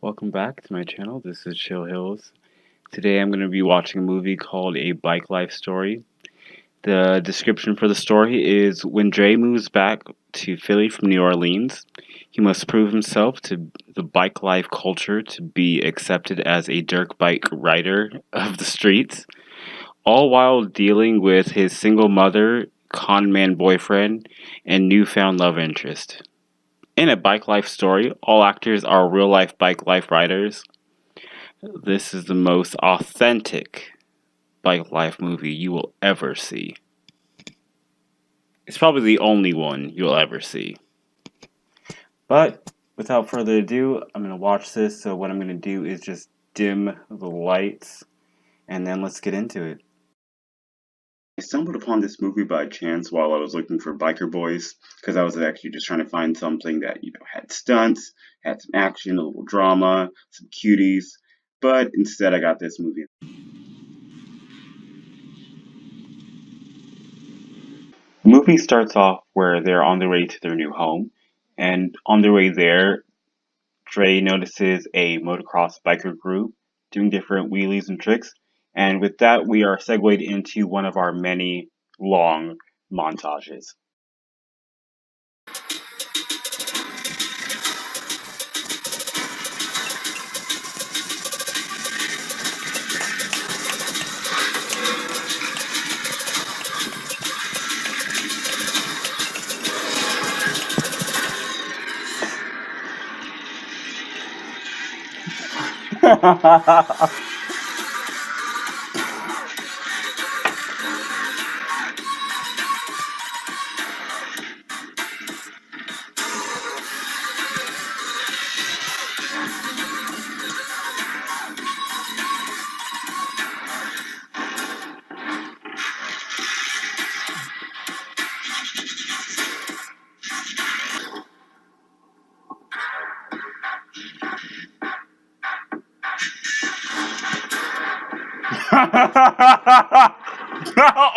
Welcome back to my channel. This is Chill Hills. Today I'm going to be watching a movie called A Bike Life Story. The description for the story is when Dre moves back to Philly from New Orleans, he must prove himself to the bike life culture to be accepted as a dirt bike rider of the streets, all while dealing with his single mother, con man boyfriend, and newfound love interest. In A Bike Life Story, all actors are real-life bike life riders. This is the most authentic bike life movie you will ever see. It's probably the only one you'll ever see. But without further ado, I'm going to watch this. So what I'm going to do is just dim the lights and then let's get into it. I stumbled upon this movie by chance while I was looking for biker boys, because I was actually just trying to find something that, had stunts, had some action, a little drama, some cuties, but instead I got this movie. The movie starts off where they're on their way to their new home, and on their way there, Dre notices a motocross biker group doing different wheelies and tricks, and with that we are segued into one of our many long montages.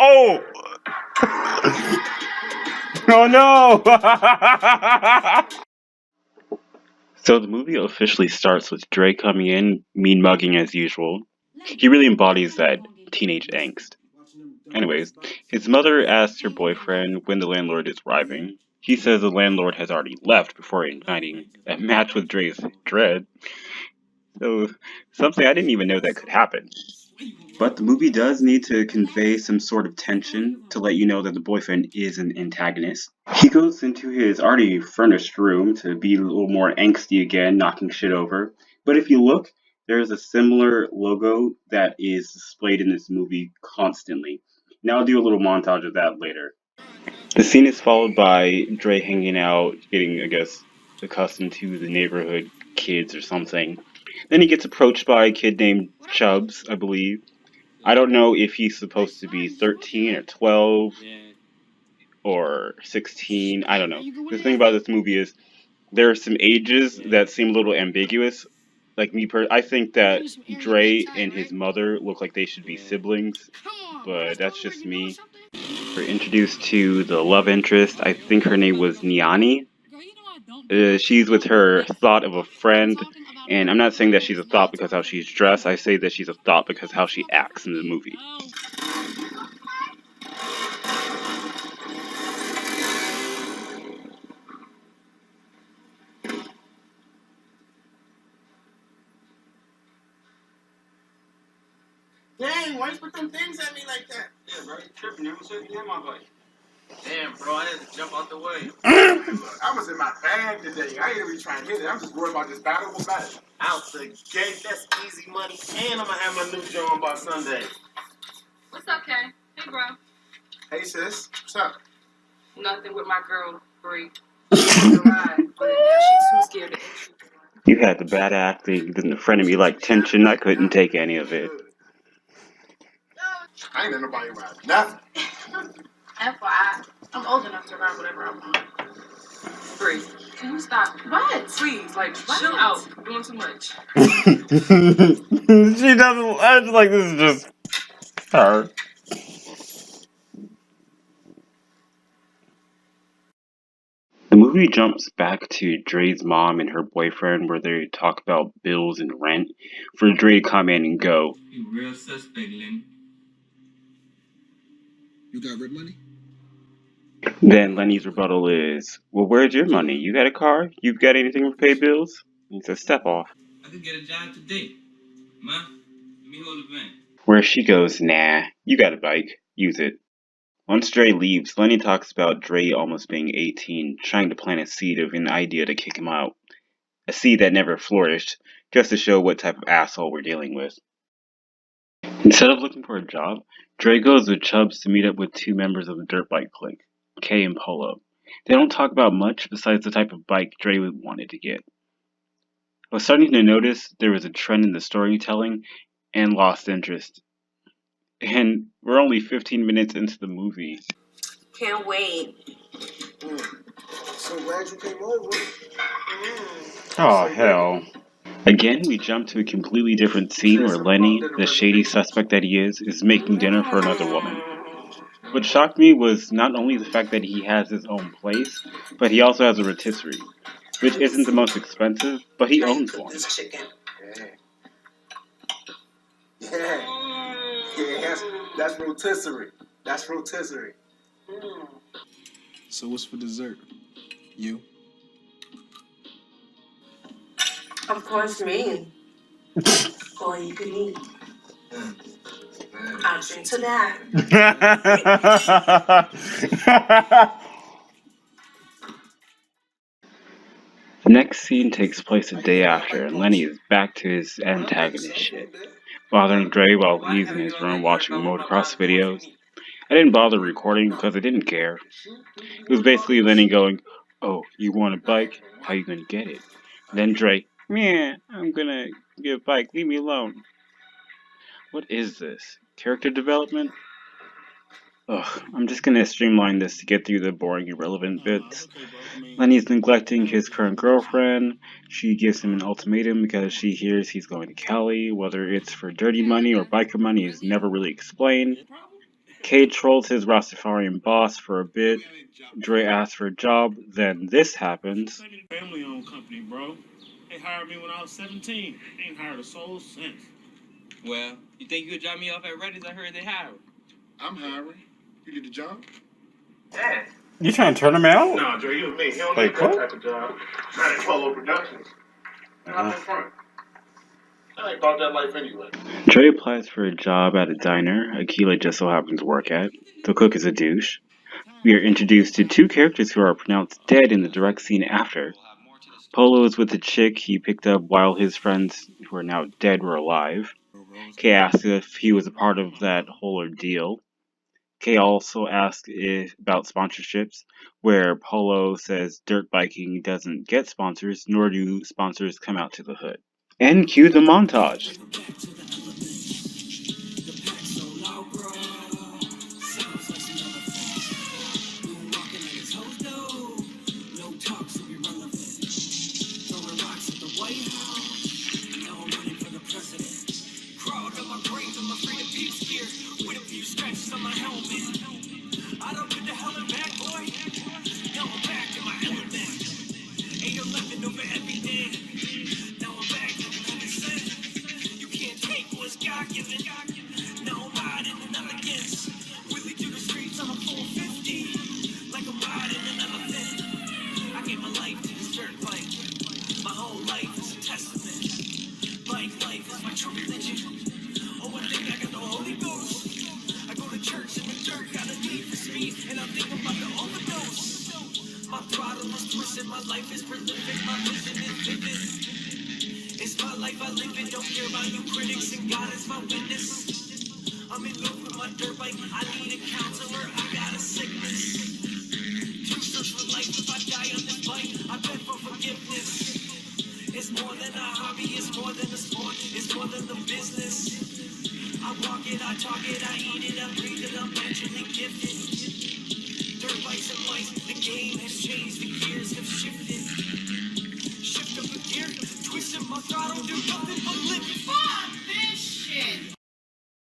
Oh! Oh no! So the movie officially starts with Dre coming in, mean mugging as usual. He really embodies that teenage angst. Anyways, his mother asks her boyfriend when the landlord is arriving. He says the landlord has already left before igniting a match with Dre's dread. So, something I didn't even know that could happen. But the movie does need to convey some sort of tension to let you know that the boyfriend is an antagonist. He goes into his already furnished room to be a little more angsty again, knocking shit over. But if you look, there's a similar logo that is displayed in this movie constantly. Now I'll do a little montage of that later. The scene is followed by Dre hanging out, getting, I guess, accustomed to the neighborhood kids or something. Then he gets approached by a kid named Chubbs, I believe. I don't know if he's supposed to be 13 or 12 or 16. I don't know. The thing about this movie is there are some ages that seem a little ambiguous. Like I think that Dre and his mother look like they should be siblings, but that's just me. We're introduced to the love interest. I think her name was Niani. She's with her thought of a friend, and I'm not saying that she's a thought because how she's dressed. I say that she's a thought because how she acts in the movie. Dang, why you put them things at me like that? Yeah, bro, you tripping. You said you hit my bike. Damn, bro, I had to jump out the way. I was in my bag today. I ain't really trying to hit it. I'm just worried about this battle with battle. Out the gate, that's easy money. And I'm going to have my new John by Sunday. What's up, Kay? Hey, bro. Hey, sis. What's up? Nothing with my girl, Bree. She's a ride, but now she's too scared to exit. You had the bad acting, then the friend of me like tension. I couldn't take any of it. I ain't let nobody ride nothing. FYI, I'm old enough to ride whatever I want. Bree, can you stop? What? Please, like, chill out. You're doing too much. She doesn't. I feel like this is just her. The movie jumps back to Dre's mom and her boyfriend where they talk about bills and rent for Dre to come in and go. You real suspect, Lenny. You got rent money? Then Lenny's rebuttal is, well, where's your money? You got a car? You got anything to pay bills? He says, step off. I could get a job today. Ma, let me hold the van. Where she goes, nah, you got a bike. Use it. Once Dre leaves, Lenny talks about Dre almost being 18, trying to plant a seed of an idea to kick him out. A seed that never flourished, just to show what type of asshole we're dealing with. Instead of looking for a job, Dre goes with Chubbs to meet up with two members of the dirt bike clique, Kay and Polo. They don't talk about much besides the type of bike Dre wanted to get. I was starting to notice there was a trend in the storytelling and lost interest. And we're only 15 minutes into the movie. Can't wait. So glad you came over. Oh, hell. Again, we jump to a completely different scene where Lenny, the shady suspect that he is making dinner for another woman. What shocked me was not only the fact that he has his own place, but he also has a rotisserie, which isn't the most expensive, but he owns one. This chicken. Yeah, that's rotisserie. That's rotisserie. So what's for dessert? You? Of course, me. All you can eat. I'll drink to that. The next scene takes place a day after, and Lenny is back to his antagonist shit, bothering Dre while he's in his room watching motocross videos. I didn't bother recording because I didn't care. It was basically Lenny going, oh, you want a bike? How you gonna get it? Then Dre, man, I'm gonna get a bike, leave me alone. What is this? Character development? Ugh, I'm just gonna streamline this to get through the boring, irrelevant bits. Lenny's neglecting his current girlfriend. She gives him an ultimatum because she hears he's going to Cali. Whether it's for dirty money or biker money is never really explained. Kay trolls his Rastafarian boss for a bit. Dre asks for a job. Then this happens. Family-owned company, bro. They hired me when I was 17. They ain't hired a soul since. Well, you think you could drop me off at Reddy's? I heard they hiring. I'm hiring. You get the job? Yeah. You trying to turn him out? Nah, Dre, you and me. He don't Like need that what? type of job. Not at Polo Productions. Not in front. I ain't about that life anyway. Dre applies for a job at a diner Akila just so happens to work at. The cook is a douche. We are introduced to two characters who are pronounced dead in the direct scene after. Polo is with the chick he picked up while his friends who are now dead were alive. Kay asks if he was a part of that whole ordeal. Kay also asks about sponsorships, where Polo says dirt biking doesn't get sponsors, nor do sponsors come out to the hood. And cue the montage.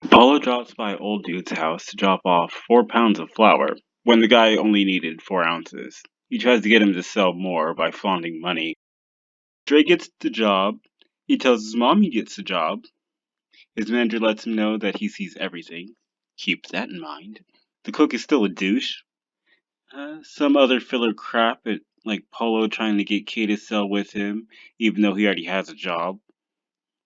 Polo drops by old dude's house to drop off 4 pounds of flour, when the guy only needed 4 ounces. He tries to get him to sell more by flaunting money. Dre gets the job. He tells his mom he gets the job. His manager lets him know that he sees everything. Keep that in mind. The cook is still a douche. Some other filler crap, like Polo trying to get Kay to sell with him, even though he already has a job.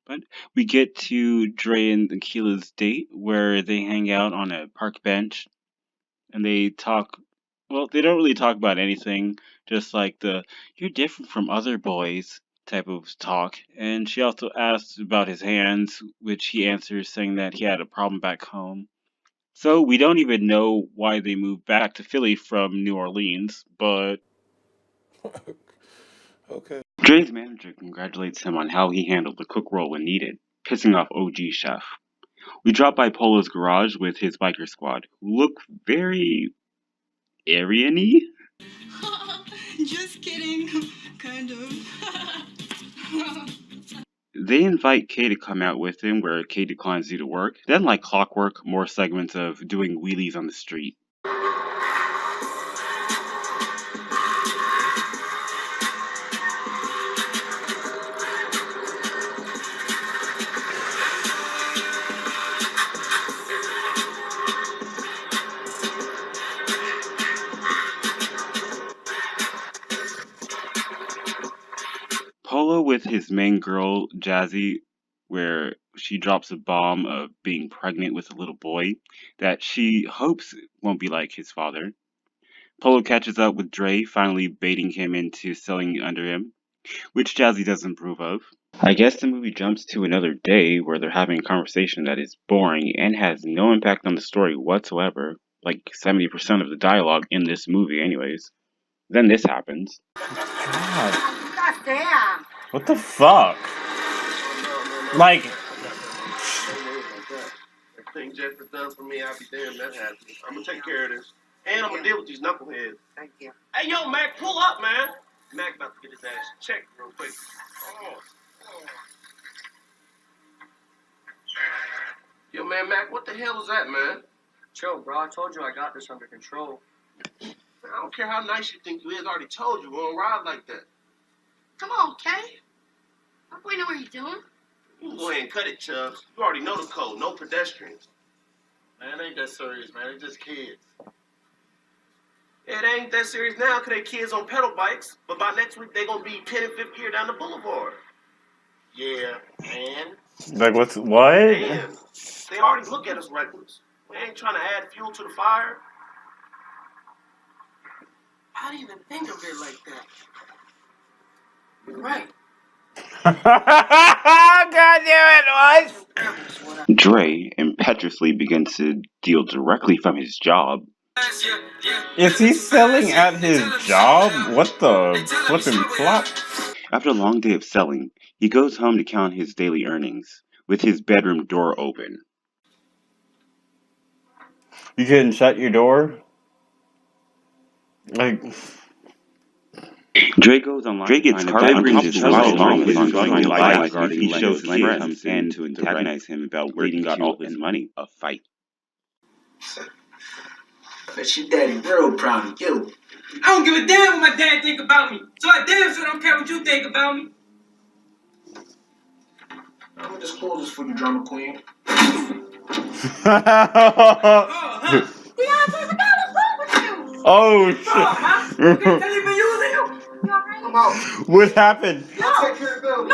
But we get to Dre and Akila's date, where they hang out on a park bench, and they talk. Well, they don't really talk about anything, just like the "you're different from other boys" type of talk. And she also asks about his hands, which he answers saying that he had a problem back home. So we don't even know why they moved back to Philly from New Orleans, but Okay. Dre's manager congratulates him on how he handled the cook role when needed, pissing off OG Chef. We drop by Polo's garage with his biker squad, who look very Aryan-y. Just kidding. Kind of. They invite Kay to come out with him, where Kay declines due to work. Then, like clockwork, more segments of doing wheelies on the street. Polo with his main girl, Jazzy, where she drops a bomb of being pregnant with a little boy that she hopes won't be like his father. Polo catches up with Dre, finally baiting him into selling under him, which Jazzy doesn't approve of. I guess the movie jumps to another day where they're having a conversation that is boring and has no impact on the story whatsoever, like 70% of the dialogue in this movie, anyways. Then this happens. God. God damn. What the fuck? Like, Everything Jeffrey does for me, I'll be damn that happy. I'm gonna take care of this. And I'm gonna deal with these knuckleheads. Thank you. Hey, yo, Mac, pull up, man. Mac about to get his ass checked real quick. Oh. Yo, man, Mac, what the hell is that, man? Chill, bro. I told you I got this under control. Man, I don't care how nice you think you is. I already told you we don't ride like that. Come on, Kay. My boy know what he's doing. You can go ahead and cut it, Chubbs. You already know the code. No pedestrians. Man, it ain't that serious, man. They just kids. Yeah, it ain't that serious now because they kids on pedal bikes. But by next week, they going to be 10 and 5th gear down the boulevard. Yeah, and? what? And they already look at us reckless. We ain't trying to add fuel to the fire. I didn't even think of it like that. You're right. God damn it, what? Dre impetuously begins to deal directly from his job. Is he selling at his job? What the flippin' flop? After a long day of selling, he goes home to count his daily earnings, with his bedroom door open. You couldn't shut your door? Like, Dre goes online. Dre gets carded his wild along with his lies regarding he shows Lenny comes in to antagonize him about where he got all his money. A fight. I bet your daddy real proud of you. I don't give a damn what my dad think about me. So I damn sure don't care what you think about me. I'm gonna just close this for you, drama queen. oh shit! You can't tell you been using you. I'm out. What happened? I'll take care of Bill.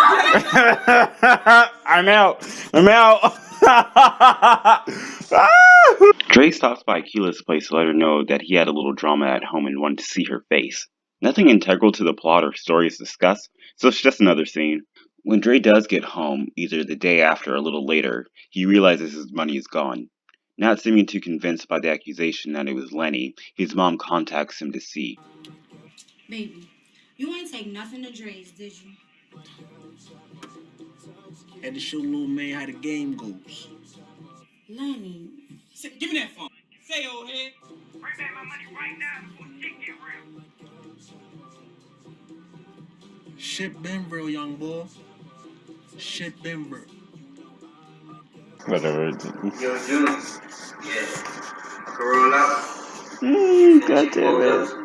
I'm out. Dre stops by Akila's place to let her know that he had a little drama at home and wanted to see her face. Nothing integral to the plot or story is discussed, so it's just another scene. When Dre does get home, either the day after or a little later, he realizes his money is gone. Not seeming too convinced by the accusation that it was Lenny, his mom contacts him to see. Baby, you ain't take nothing to Dre's, did you? Had to show little man how the game goes. Lenny. Give me that phone. Say, old head. Bring back my money right now before shit get real. Shit been real, young boy. Shit been real. Whatever. Yo, Juno. Yeah. Roll out. God damn it.